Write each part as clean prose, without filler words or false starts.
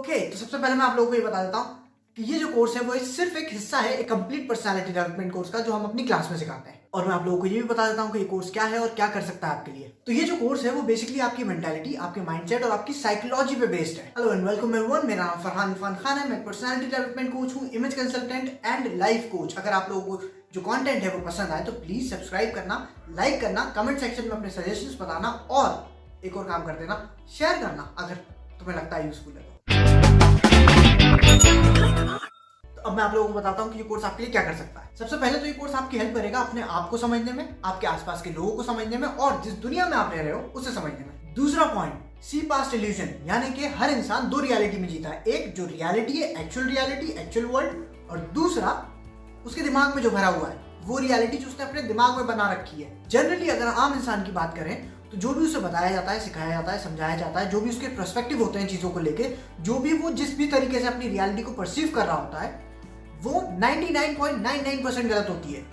Okay, तो सबसे पहले मैं आप लोगों को ये बता देता हूँ कि ये जो कोर्स है वो सिर्फ एक हिस्सा है एक कंप्लीट पर्सनालिटी डेवलपमेंट कोर्स का जो हम अपनी क्लास में सिखाते हैं। और मैं आप लोगों को ये भी बता देता हूँ कि ये कोर्स क्या है और क्या कर सकता है आपके लिए। तो ये जो कोर्स है वो बेसिकली आपकी मेंटालिटी, आपके माइंडसेट और आपकी साइकोलॉजी पे बेस्ड है। हेलो एंड वेलकम एवरीवन, मेरा नाम फरहान इरफान खान है। मैं पर्सनालिटी डेवलपमेंट कोच हूँ, image consultant and life coach. अगर आप लोगों को जो कंटेंट है वो पसंद आए तो प्लीज सब्सक्राइब करना, लाइक करना, कमेंट सेक्शन में अपने सजेशंस बताना और एक और काम कर देना, शेयर करना अगर तुम्हें लगता है यूजफुल है। तो अब मैं आप लोगों को बताता हूँ कि ये कोर्स आपके लिए क्या कर सकता है। सबसे पहले तो ये कोर्स आपकी हेल्प करेगा अपने आप को समझने में, आपके आसपास के लोगों को समझने में और जिस दुनिया में आप रह रहे हो उसे समझने में। दूसरा पॉइंट, सी पास्ट इल्यूजन, यानी कि हर इंसान दो रियलिटी में जीता है। एक जो रियलिटी है, एक्चुअल रियलिटी, एक्चुअल वर्ल्ड, और दूसरा उसके दिमाग में जो भरा हुआ है वो रियलिटी जो उसने अपने दिमाग में बना रखी है। जनरली अगर आम इंसान की बात करें तो जो भी उसे बताया जाता है, सिखाया जाता है, समझाया जाता है, जो भी उसके पर्सपेक्टिव होते हैं चीजों को लेके, जो भी वो जिस भी तरीके से अपनी रियलिटी को परसीव कर रहा होता है वो 99.99% गलत होती है।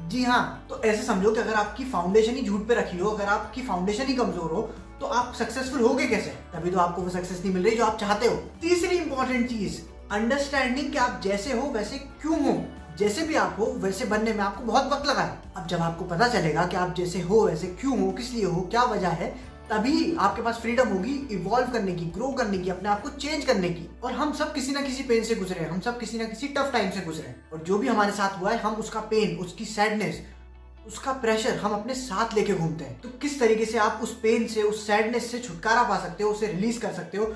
जी हाँ, तो ऐसे समझो कि अगर आपकी फाउंडेशन ही झूठ पे रखी हो, अगर आपकी फाउंडेशन ही कमजोर हो तो आप सक्सेसफुल होगे कैसे? तभी तो आपको वो सक्सेस नहीं मिल रही जो आप चाहते हो। तीसरी इंपॉर्टेंट चीज, अंडरस्टैंडिंग कि आप जैसे हो वैसे क्यों हो। जैसे भी आप हो वैसे बनने में आपको बहुत वक्त लगा है। अब जब आपको पता चलेगा कि आप जैसे हो वैसे क्यों हो, किस लिए हो, क्या वजह है, तभी आपके पास फ्रीडम होगी इवॉल्व करने की, ग्रो करने की, अपने आप को चेंज करने की। और हम सब किसी ना किसी पेन से गुजरे हैं, हम सब किसी ना किसी टफ टाइम से गुजरे हैं और जो भी हमारे साथ हुआ है हम उसका पेन, उसकी सैडनेस, उसका प्रेशर हम अपने साथ लेके घूमते हैं। तो किस तरीके से आप उस पेन से, उस सैडनेस से छुटकारा पा सकते हो, उसे रिलीज कर सकते हो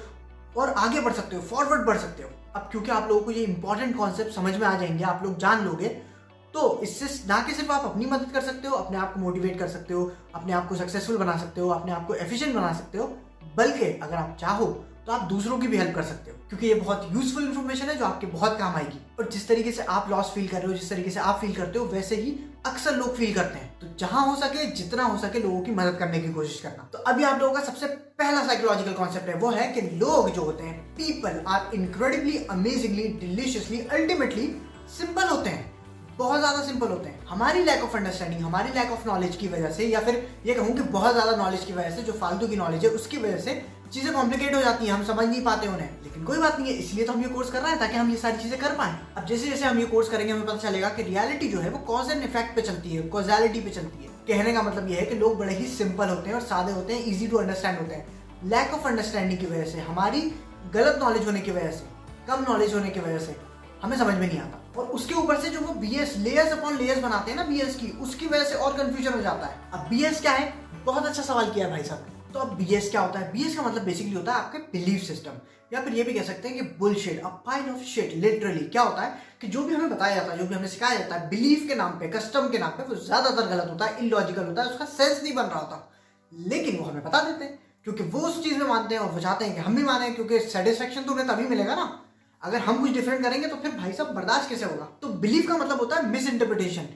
और आगे बढ़ सकते हो, फॉरवर्ड बढ़ सकते हो। अब क्योंकि आप लोगों को ये इंपॉर्टेंट कॉन्सेप्ट समझ में आ जाएंगे, आप लोग जान लोगे, तो इससे ना कि सिर्फ आप अपनी मदद कर सकते हो, अपने आप को मोटिवेट कर सकते हो, अपने आप को सक्सेसफुल बना सकते हो, अपने आप को एफिशिएंट बना सकते हो, बल्कि अगर आप चाहो तो आप दूसरों की भी हेल्प कर सकते हो। क्योंकि ये बहुत यूजफुल इन्फॉर्मेशन है जो आपके बहुत काम आएगी। और जिस तरीके से आप लॉस फील कर रहे हो, जिस तरीके से आप फील करते हो, वैसे ही अक्सर लोग फील करते हैं। तो जहां हो सके, जितना हो सके, लोगों की मदद करने की कोशिश करना। तो अभी आप लोगों का सबसे पहला साइकोलॉजिकल कॉन्सेप्ट है वो है कि लोग जो होते हैं, people are incredibly, amazingly, deliciously, ultimately simple होते हैं, बहुत ज्यादा सिंपल होते हैं। हमारी लैक ऑफ अंडरस्टैंडिंग, हमारी लैक ऑफ नॉलेज की वजह से, या फिर ये कहूँ कि बहुत ज्यादा नॉलेज की वजह से, जो फालतू की नॉलेज है उसकी वजह से चीजें कॉम्प्लिकेट हो जाती हैं, हम समझ नहीं पाते उन्हें। लेकिन कोई बात नहीं है, इसलिए तो हम ये कोर्स कर रहे हैं ताकि हम ये सारी चीजें कर पाएं। अब जैसे जैसे हम ये कोर्स करेंगे हमें पता चलेगा कि रियलिटी जो है वो कॉज एंड इफेक्ट पे चलती है, कॉजालिटी पे चलती है। कहने का मतलब ये है कि लोग बड़े ही सिंपल होते हैं और सादे होते हैं, इजी टू अंडरस्टैंड होते हैं। लैक ऑफ अंडरस्टैंडिंग की वजह से, हमारी गलत नॉलेज होने की वजह से, कम नॉलेज होने की वजह से हमें समझ में नहीं आता। और उसके ऊपर से जो वो बीएस, लेयर्स अपॉन लेयर्स बनाते हैं ना बीएस की, उसकी वजह से और कंफ्यूजन हो जाता है। अब बीएस क्या है? बहुत अच्छा सवाल किया भाई साहब। तो अब बीएस क्या होता है? बीएस का मतलब बेसिकली होता है आपके बिलीफ सिस्टम, या फिर ये भी कह सकते हैं कि bullshit, a pile of shit. Literally क्या होता है कि जो भी हमें बताया जाता है, जो भी हमें सिखाया जाता है बिलीफ के नाम पे, कस्टम के नाम पे, वो ज्यादातर गलत होता है, इलॉजिकल होता है, उसका सेंस नहीं बन रहा होता। लेकिन वो हमें बता देते हैं क्योंकि वो उस चीज में मानते हैं और वो चाहते हैं कि हम भी माने, क्योंकि सेटिस्फेक्शन तो उन्हें तभी मिलेगा ना। अगर हम कुछ डिफरेंट करेंगे तो फिर भाई साहब बर्दाश्त कैसे होगा? तो बिलीफ का मतलब होता है मिस इंटरप्रिटेशन,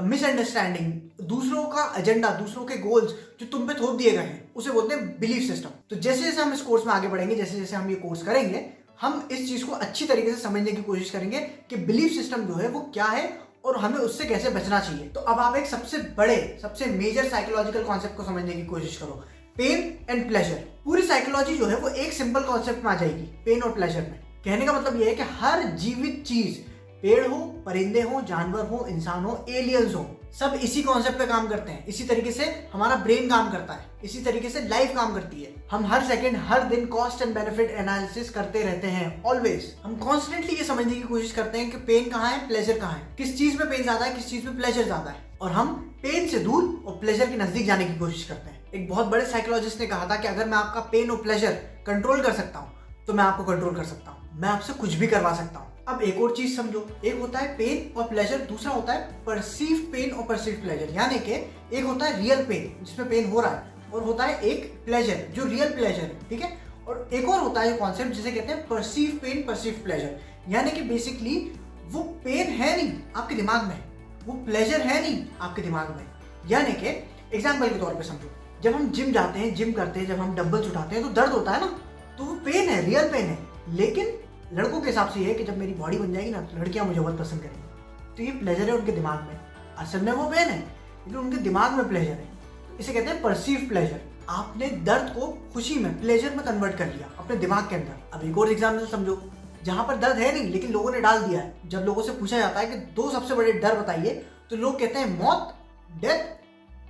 मिसअंडरस्टैंडिंग, दूसरों का एजेंडा, दूसरों के गोल्स जो तुम पे थोप दिए गए हैं, उसे बोलते हैं बिलीफ सिस्टम। तो जैसे जैसे हम इस कोर्स में आगे बढ़ेंगे, जैसे जैसे हम ये कोर्स करेंगे, हम इस चीज को अच्छी तरीके से समझने की कोशिश करेंगे कि बिलीफ सिस्टम जो है वो क्या है और हमें उससे कैसे बचना चाहिए। तो अब आप एक सबसे बड़े, सबसे मेजर साइकोलॉजिकल कॉन्सेप्ट को समझने की कोशिश करो, पेन एंड प्लेजर। पूरी साइकोलॉजी जो है वो एक सिंपल कॉन्सेप्ट में आ जाएगी, पेन और प्लेजर में। कहने का मतलब यह है कि हर जीवित चीज, पेड़ हो, परिंदे हो, जानवर हो, इंसान हो, एलियंस हो, सब इसी कॉन्सेप्ट पे काम करते हैं। इसी तरीके से हमारा ब्रेन काम करता है, इसी तरीके से लाइफ काम करती है। हम हर सेकंड, हर दिन कॉस्ट एंड बेनिफिट एनालिसिस करते रहते हैं। ऑलवेज हम कॉन्स्टेंटली ये समझने की कोशिश करते हैं कि पेन कहाँ है, प्लेजर कहाँ है, किस चीज में पेन ज्यादा है, किस चीज में प्लेजर ज्यादा है, और हम पेन से दूर और प्लेजर के नजदीक जाने की कोशिश करते हैं। एक बहुत बड़े साइकोलॉजिस्ट ने कहा था कि अगर मैं आपका पेन और प्लेजर कंट्रोल कर सकता हूँ तो मैं आपको कंट्रोल कर सकता हूँ, मैं आपसे कुछ भी करवा सकता हूँ। अब एक और चीज समझो, एक होता है पेन और प्लेजर, दूसरा होता है परसीव पेन और परसीव प्लेजर। यानी कि एक होता है रियल पेन जिसमें पेन हो रहा है, और होता है एक प्लेजर जो रियल प्लेजर है, ठीक है। और एक और होता है कॉन्सेप्ट जिसे कहते हैं परसीव पेन, परसीव प्लेजर। यानी कि बेसिकली वो पेन है नहीं आपके दिमाग में, वो प्लेजर है नहीं आपके दिमाग में। यानी कि एग्जाम्पल के तौर पर समझो, जब हम जिम जाते हैं, जिम करते हैं, जब हम डंबल्स उठाते हैं तो दर्द होता है ना, तो वो पेन है, रियल पेन है। लेकिन लड़कों के हिसाब से ये है कि जब मेरी बॉडी बन जाएगी ना तो लड़कियां मुझे बहुत पसंद करेंगी। तो ये प्लेजर है उनके दिमाग में, असल में वो पेन है लेकिन उनके दिमाग में प्लेजर है। इसे कहते हैं परसीव प्लेजर। आपने दर्द को खुशी में, प्लेजर में कन्वर्ट कर लिया अपने दिमाग के अंदर। अब एक और एग्जाम्पल समझो, जहां पर दर्द है नहीं लेकिन लोगों ने डाल दिया है। जब लोगों से पूछा जाता है कि 2 सबसे बड़े डर बताइए, तो लोग कहते हैं मौत, डेथ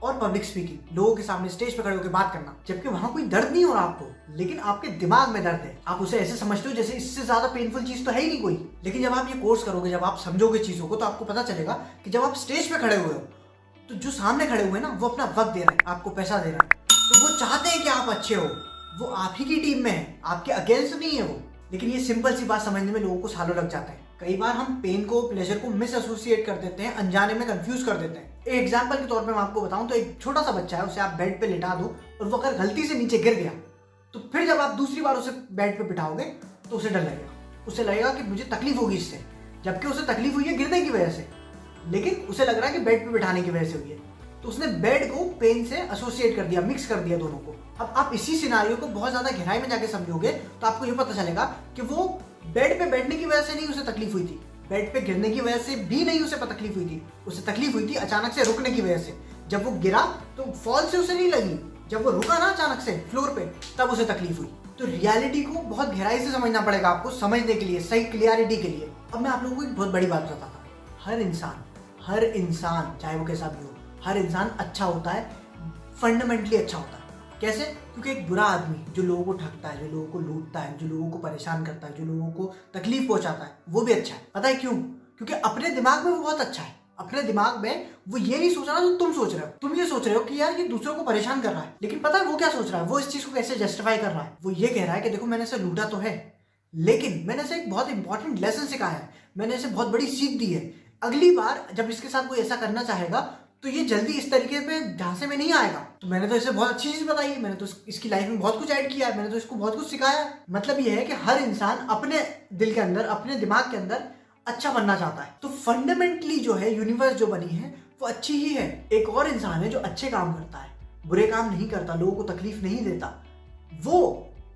और पब्लिक स्पीकिंग, लोगों के सामने स्टेज पे खड़े होकर बात करना। जबकि वहां कोई दर्द नहीं हो रहा आपको, लेकिन आपके दिमाग में दर्द है। आप उसे ऐसे समझते हो जैसे इससे ज्यादा पेनफुल चीज तो है ही नहीं कोई। लेकिन जब आप ये कोर्स करोगे, जब आप समझोगे चीजों को, तो आपको पता चलेगा कि जब आप स्टेज पे खड़े हुए हो तो जो सामने खड़े हुए हैं ना, वो अपना वक्त दे रहे हैं, आपको पैसा दे रहा है, तो वो चाहते हैं कि आप अच्छे हो। वो आप ही की टीम में है, आपके अगेंस्ट नहीं है वो। लेकिन ये सिंपल सी बात समझने में लोगों को सालों लग जाता है। कई बार हम पेन को, प्लेजर को मिस एसोसिएट कर देते हैं, अनजाने में कंफ्यूज कर देते हैं। एक एग्जांपल के तौर पे मैं आपको बताऊं तो एक छोटा सा बच्चा है, उसे आप बेड पे लिटा दो और वो अगर गलती से नीचे गिर गया, तो फिर जब आप दूसरी बार उसे बेड पे बिठाओगे तो उसे डर लगेगा। उसे लगेगा कि मुझे तकलीफ होगी इससे, जबकि उसे तकलीफ हुई है गिरने की वजह से, लेकिन उसे लग रहा है कि बेड पे बिठाने की वजह से हुई है। तो उसने बेड को पेन से एसोसिएट कर दिया, मिक्स कर दिया दोनों को। अब आप इसी सिनारियो को बहुत ज्यादा गहराई में जाके समझोगे तो आपको ये पता चलेगा कि वो बेड पे बैठने की वजह से नहीं उसे तकलीफ हुई थी, बेड पे गिरने की वजह से भी नहीं उसे तकलीफ हुई थी। उसे तकलीफ हुई थी अचानक से रुकने की वजह से। जब वो गिरा तो फॉल से उसे नहीं लगी, जब वो रुका ना अचानक से फ्लोर पे, तब उसे तकलीफ हुई। तो रियलिटी को बहुत गहराई से समझना पड़ेगा आपको, समझने के लिए, सही क्लियरिटी के लिए। अब मैं आप लोगों को एक बहुत बड़ी बात बताता हूँ। हर इंसान चाहे वो कैसा भी हो, हर इंसान अच्छा होता है, फंडामेंटली अच्छा होता है। कैसे? क्योंकि एक बुरा आदमी जो लोगों को ठगता है, जो लोगों को लूटता है, जो लोगों को परेशान करता है, जो लोगों को तकलीफ पहुंचाता है, वो भी अच्छा है। पता है क्यों? क्योंकि अपने दिमाग में वो बहुत अच्छा है। अपने दिमाग में वो ये नहीं सोच रहा जो तुम सोच रहे हो। तुम ये सोच रहे हो कि यार ये दूसरों को परेशान कर रहा है, लेकिन पता है वो क्या सोच रहा है? वो इस चीज को कैसे जस्टिफाई कर रहा है? वो ये कह रहा है कि देखो मैंने इसे लूटा तो है, लेकिन मैंने इसे एक बहुत इंपॉर्टेंट लेसन सिखाया है, मैंने इसे बहुत बड़ी सीख दी है। अगली बार जब इसके साथ कोई ऐसा करना चाहेगा तो ये जल्दी इस तरीके पे झांसे में नहीं आएगा। तो मैंने तो इसे बहुत अच्छी चीज बताई है, मैंने तो इसकी लाइफ में बहुत कुछ ऐड किया है, मैंने तो इसको बहुत कुछ सिखाया है। मतलब ये है कि हर इंसान अपने दिल के अंदर, अपने दिमाग के अंदर अच्छा बनना चाहता है। तो फंडामेंटली जो है यूनिवर्स जो बनी है वो अच्छी ही है। एक और इंसान है जो अच्छे काम करता है, बुरे काम नहीं करता, लोगों को तकलीफ नहीं देता। वो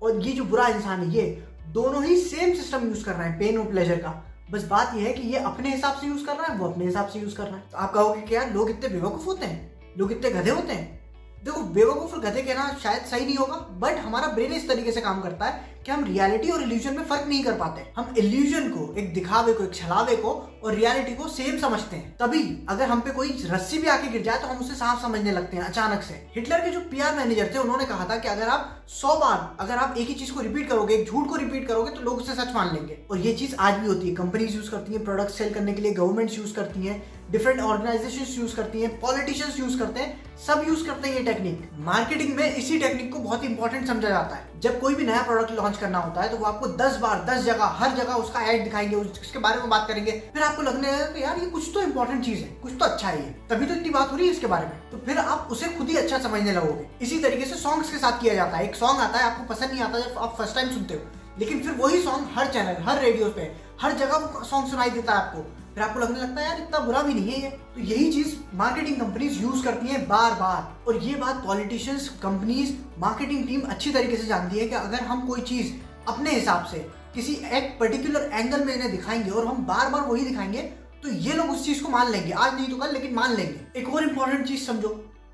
और ये जो बुरा इंसान है, ये दोनों ही सेम सिस्टम यूज कर रहे हैं, पेन और प्लेजर का। बस बात यह है कि ये अपने हिसाब से यूज कर रहा है, वो अपने हिसाब से यूज कर रहा है। तो आप कहोगे कि यार लोग इतने बेवकूफ होते हैं, लोग इतने गधे होते हैं। देखो, बेवकूफ और गधे कहना शायद सही नहीं होगा, बट हमारा ब्रेन इस तरीके से काम करता है कि हम रियलिटी और इल्यूजन में फर्क नहीं कर पाते। हम इल्यूजन को, एक दिखावे को, एक छलावे को और रियलिटी को सेम समझते हैं। तभी अगर हम पे कोई रस्सी भी आके गिर जाए तो हम उसे साफ समझने लगते हैं अचानक से। हिटलर के जो पीआर मैनेजर थे, उन्होंने कहा था कि अगर आप 100 बार अगर आप एक ही चीज को रिपीट करोगे, एक झूठ को रिपीट करोगे, तो लोग उसे सच मान लेंगे। और ये चीज आज भी होती है। कंपनीज यूज करती है प्रोडक्ट सेल करने के लिए, गवर्नमेंट्स यूज करती है, डिफरेंट ऑर्गेनाइजेशंस यूज करती हैं, पॉलिटिशियंस यूज करते हैं, सब यूज करते हैं ये टेक्निक। मार्केटिंग में इसी टेक्निक को बहुत इंपॉर्टेंट समझा जाता है। जब कोई भी नया प्रोडक्ट लॉन्च करना होता है तो वो आपको 10 बार 10 जगह, हर जगह उसका ऐड दिखाएंगे, उसके बारे में बात करेंगे। फिर आपको लगने लगेगा कि यार ये कुछ तो इंपॉर्टेंट चीज है, कुछ तो अच्छा है, ये तभी तो इतनी बात हो रही है इसके बारे में। तो फिर आप उसे खुद ही अच्छा समझने लगोगे। इसी तरीके से सॉन्ग्स के साथ किया जाता है। एक सॉन्ग आता है, आपको पसंद नहीं आता जब आप फर्स्ट टाइम सुनते हो, लेकिन फिर वही सॉन्ग हर चैनल, हर रेडियो पे, हर जगह वो सॉन्ग सुनाई देता है आपको। फिर आपको लगने लगता है यार इतना बुरा भी नहीं है ये। तो यही चीज मार्केटिंग कंपनीज यूज करती हैं बार बार। और ये बात पॉलिटिशियंस, कंपनीज, मार्केटिंग टीम अच्छी तरीके से जानती है कि अगर हम कोई चीज अपने हिसाब से किसी एक पर्टिकुलर एंगल में इन्हें दिखाएंगे और हम बार बार वही दिखाएंगे, तो ये लोग उस चीज को मान लेंगे। आज नहीं तो कल, लेकिन मान लेंगे। एक और इंपॉर्टेंट चीज समझो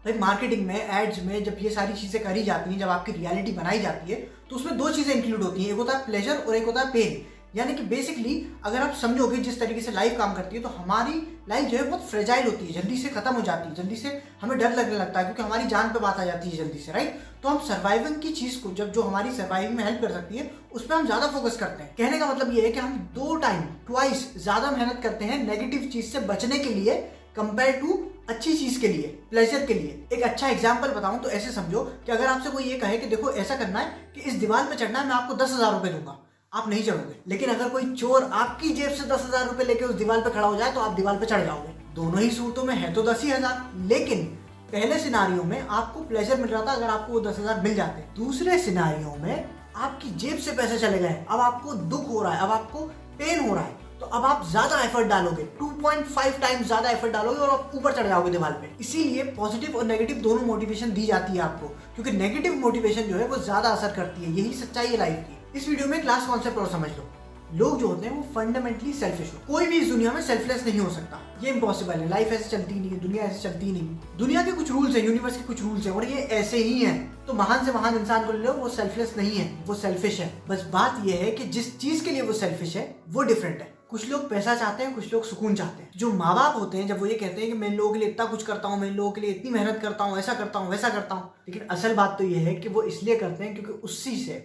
भाई, मार्केटिंग में, एड्स में जब ये सारी चीजें करी जाती हैं, जब आपकी रियलिटी बनाई जाती है, तो उसमें 2 चीजें इंक्लूड होती हैं। एक होता है प्लेजर और एक होता है पेन। यानी कि बेसिकली अगर आप समझोगे जिस तरीके से लाइफ काम करती है, तो हमारी लाइफ जो है बहुत फ्रेजाइल होती है, जल्दी से खत्म हो जाती है, जल्दी से हमें डर लगने लगता है, क्योंकि हमारी जान पे बात आ जाती है जल्दी से, राइट। तो हम सर्वाइविंग की चीज को, जब जो हमारी सर्वाइविंग में हेल्प कर सकती है, उस पर हम ज्यादा फोकस करते हैं। कहने का मतलब ये है कि हम 2 टाइम, ट्वाइस ज्यादा मेहनत करते हैं नेगेटिव चीज से बचने के लिए कंपेयर टू अच्छी चीज के लिए, प्लेजर के लिए। एक अच्छा एग्जांपल बताऊं तो ऐसे समझो कि अगर आपसे कोई ये कहे कि देखो ऐसा करना है कि इस दीवार पे चढ़ना है, मैं आपको 10,000 रुपए दूंगा, आप नहीं चढ़ोगे। लेकिन अगर कोई चोर आपकी जेब से 10,000 रुपए लेके उस दीवार पे खड़ा हो जाए तो आप दीवार पे चढ़ जाओगे। दोनों ही सूरतों में है तो 10,000, लेकिन पहले सिनारियो में आपको प्लेजर मिल रहा था अगर आपको वो 10,000 मिल जाते। दूसरे सिनारियो में आपकी जेब से पैसे चले गए, अब आपको दुख हो रहा है, अब आपको पेन हो रहा है, तो अब आप ज्यादा एफर्ट डालोगे, 2.5 टाइम्स ज्यादा एफर्ट डालोगे और आप ऊपर चढ़ जाओगे दीवार पे। इसीलिए पॉजिटिव और नेगेटिव दोनों मोटिवेशन दी जाती है आपको, क्योंकि नेगेटिव मोटिवेशन जो है वो ज्यादा असर करती है। यही सच्चाई है लाइफ की। इस वीडियो में एक लास्ट कॉन्सेप्ट और समझ लो। लोग जो होते हैं वो फंडामेंटली सेल्फिश हो। कोई भी इस दुनिया में सेल्फलेस नहीं हो सकता, ये इम्पॉसिबल है। लाइफ ऐसे चलती नहीं है, दुनिया ऐसे चलती नहीं। दुनिया के कुछ रूल्स है, यूनिवर्स के कुछ रूल्स है और ये ऐसे ही है। तो महान से महान इंसान को ले लो, वो सेल्फलेस नहीं है, वो सेल्फिश है। बस बात ये है कि जिस चीज के लिए वो सेल्फिश है वो डिफरेंट है। कुछ लोग पैसा चाहते हैं, कुछ लोग सुकून चाहते हैं। जो माँ बाप होते हैं जब वो ये कहते हैं कि मैं इन लोगों के लिए इतना कुछ करता हूँ, मैं इन लोगों के लिए इतनी मेहनत करता हूँ, ऐसा करता हूँ, वैसा करता हूँ, लेकिन असल बात तो ये है कि वो इसलिए करते हैं क्योंकि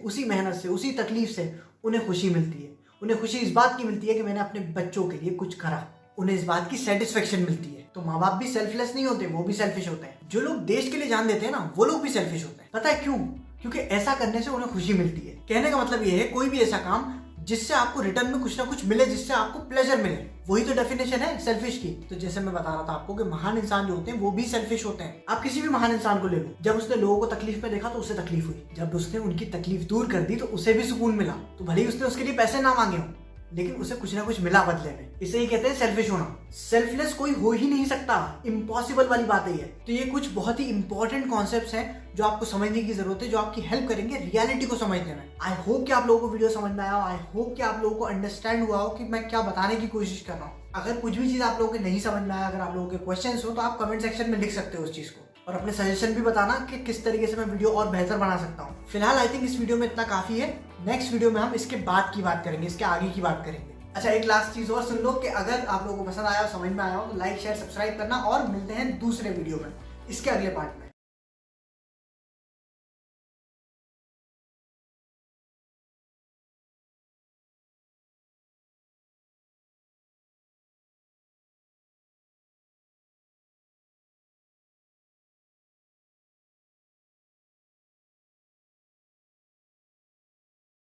उसी मेहनत से, उसी तकलीफ से उन्हें खुशी मिलती है। उन्हें खुशी इस बात की मिलती है कि मैंने अपने बच्चों के लिए कुछ करा। उन्हें इस बात की सेटिस्फेक्शन मिलती है। तो माँ बाप भी सेल्फलेस नहीं होते, वो भी सेल्फिश होते हैं। जो लोग देश के लिए जान देते हैं ना, वो लोग भी सेल्फिश होते हैं। पता है क्यों? क्योंकि ऐसा करने से उन्हें खुशी मिलती है। कहने का मतलब ये है, कोई भी ऐसा काम जिससे आपको रिटर्न में कुछ ना कुछ मिले, जिससे आपको प्लेजर मिले, वही तो डेफिनेशन है सेल्फिश की। तो जैसे मैं बता रहा था आपको कि महान इंसान जो होते हैं वो भी सेल्फिश होते हैं। आप किसी भी महान इंसान को ले लो, जब उसने लोगों को तकलीफ में देखा तो उसे तकलीफ हुई, जब उसने उनकी तकलीफ दूर कर दी तो उसे भी सुकून मिला। तो भले ही उसने उसके लिए पैसे ना मांगे हो, लेकिन उसे कुछ ना कुछ मिला बदले में। इसे ही कहते हैं सेल्फिश होना। सेल्फलेस कोई हो ही नहीं सकता, इम्पॉसिबल वाली बात है ये। तो ये कुछ बहुत ही इंपॉर्टेंट कॉन्सेप्ट्स हैं जो आपको समझने की जरूरत है, जो आपकी हेल्प करेंगे रियलिटी को समझने में। आई होप कि आप लोगों को वीडियो समझ में आया हो। आई होप कि आप लोगों को अंडरस्टैंड हुआ हो कि मैं क्या बताने की कोशिश कर रहा हूँ। अगर कुछ भी चीज आप लोगों को नहीं समझ में आया, अगर आप लोगों के क्वेश्चन हो, तो आप कमेंट सेक्शन में लिख सकते हो उस चीज को, और अपने सजेशन भी बताना कि किस तरीके से मैं वीडियो और बेहतर बना सकता हूँ। फिलहाल आई थिंक इस वीडियो में इतना काफी है। नेक्स्ट वीडियो में हम इसके बाद की बात करेंगे, इसके आगे की बात करेंगे। अच्छा, एक लास्ट चीज और सुन लो कि अगर आप लोगों को पसंद आया, समझ में आया हो, तो लाइक, शेयर, सब्सक्राइब करना, और मिलते हैं दूसरे वीडियो में, इसके अगले पार्ट में।